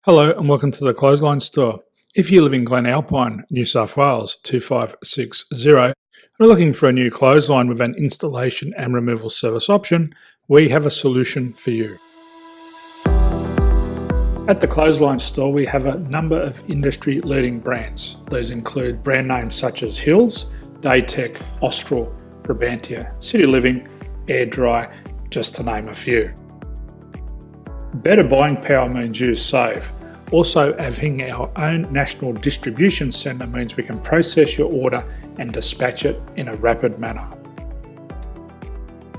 Hello and welcome to the Clothesline Store. If you live in Glen Alpine, New South Wales 2560 and are looking for a new clothesline with an installation and removal service option, we have a solution for you. At the Clothesline Store we have a number of industry leading brands. These include brand names such as Hills, Daytech, Austral, Brabantia, City Living, Air Dry, just to name a few. Better buying power means you save. Also, having our own national distribution centre means we can process your order and dispatch it in a rapid manner.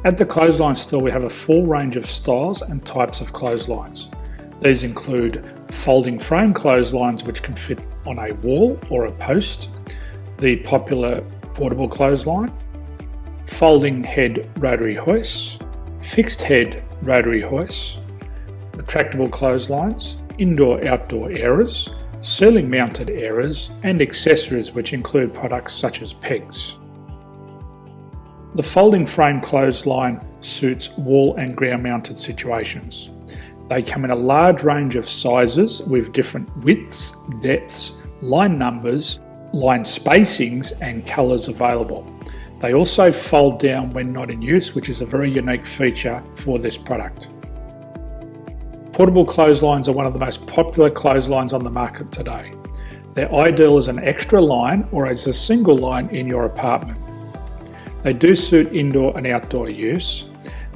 At the Clothesline Store we have a full range of styles and types of clotheslines. These include folding frame clotheslines which can fit on a wall or a post, the popular portable clothesline, folding head rotary hoists, fixed head rotary hoists, retractable clotheslines, indoor-outdoor airers, ceiling mounted airers and accessories which include products such as pegs. The folding frame clothesline suits wall and ground mounted situations. They come in a large range of sizes with different widths, depths, line numbers, line spacings and colours available. They also fold down when not in use, which is a very unique feature for this product. Portable clotheslines are one of the most popular clotheslines on the market today. They're ideal as an extra line or as a single line in your apartment. They do suit indoor and outdoor use.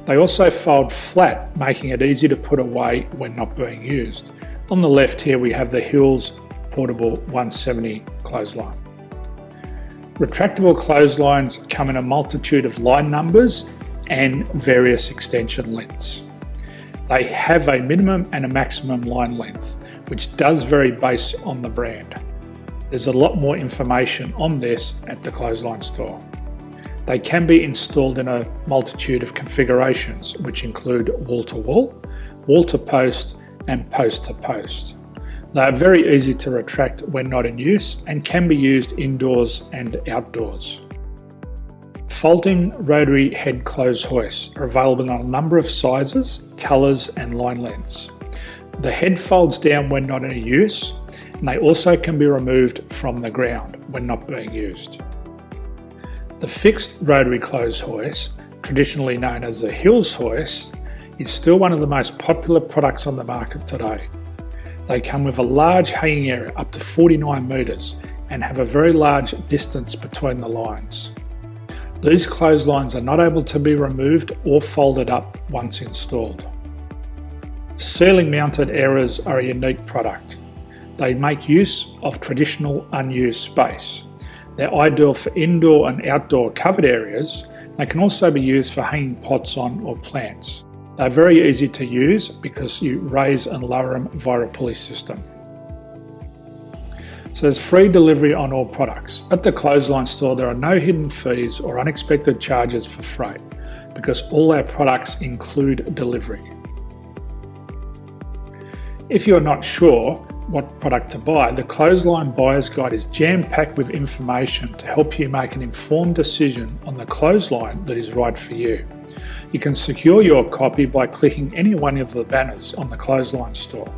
They also fold flat, making it easy to put away when not being used. On the left here we have the Hills Portable 170 clothesline. Retractable clotheslines come in a multitude of line numbers and various extension lengths. They have a minimum and a maximum line length, which does vary based on the brand. There's a lot more information on this at the Clothesline Store. They can be installed in a multitude of configurations, which include wall-to-wall, wall-to-post and post-to-post. They are very easy to retract when not in use and can be used indoors and outdoors. Folding rotary head clothes hoists are available in a number of sizes, colours and line lengths. The head folds down when not in use, and they also can be removed from the ground when not being used. The fixed rotary clothes hoist, traditionally known as the Hills hoist, is still one of the most popular products on the market today. They come with a large hanging area up to 49 metres and have a very large distance between the lines. These clotheslines are not able to be removed or folded up once installed. Ceiling mounted airers are a unique product. They make use of traditional unused space. They're ideal for indoor and outdoor covered areas. They can also be used for hanging pots on or plants. They're very easy to use because you raise and lower them via a pulley system. So there's free delivery on all products. At the Clothesline Store there are no hidden fees or unexpected charges for freight because all our products include delivery. If you're not sure what product to buy, the Clothesline Buyer's Guide is jam-packed with information to help you make an informed decision on the clothesline that is right for you. You can secure your copy by clicking any one of the banners on the Clothesline Store.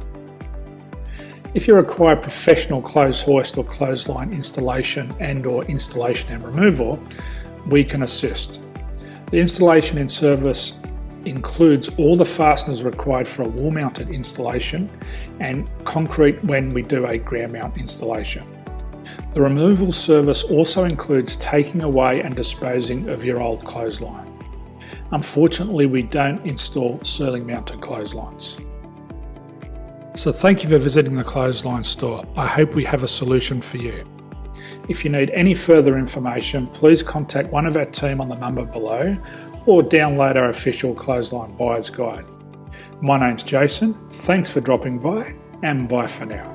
If you require professional clothes hoist or clothesline installation and/or installation and removal, we can assist. The installation and service includes all the fasteners required for a wall-mounted installation and concrete when we do a ground mount installation. The removal service also includes taking away and disposing of your old clothesline. Unfortunately, we don't install ceiling mounted clotheslines. So thank you for visiting the Clothesline Store. I hope we have a solution for you. If you need any further information, please contact one of our team on the number below or download our official Clothesline Buyer's Guide. My name's Jason, thanks for dropping by and bye for now.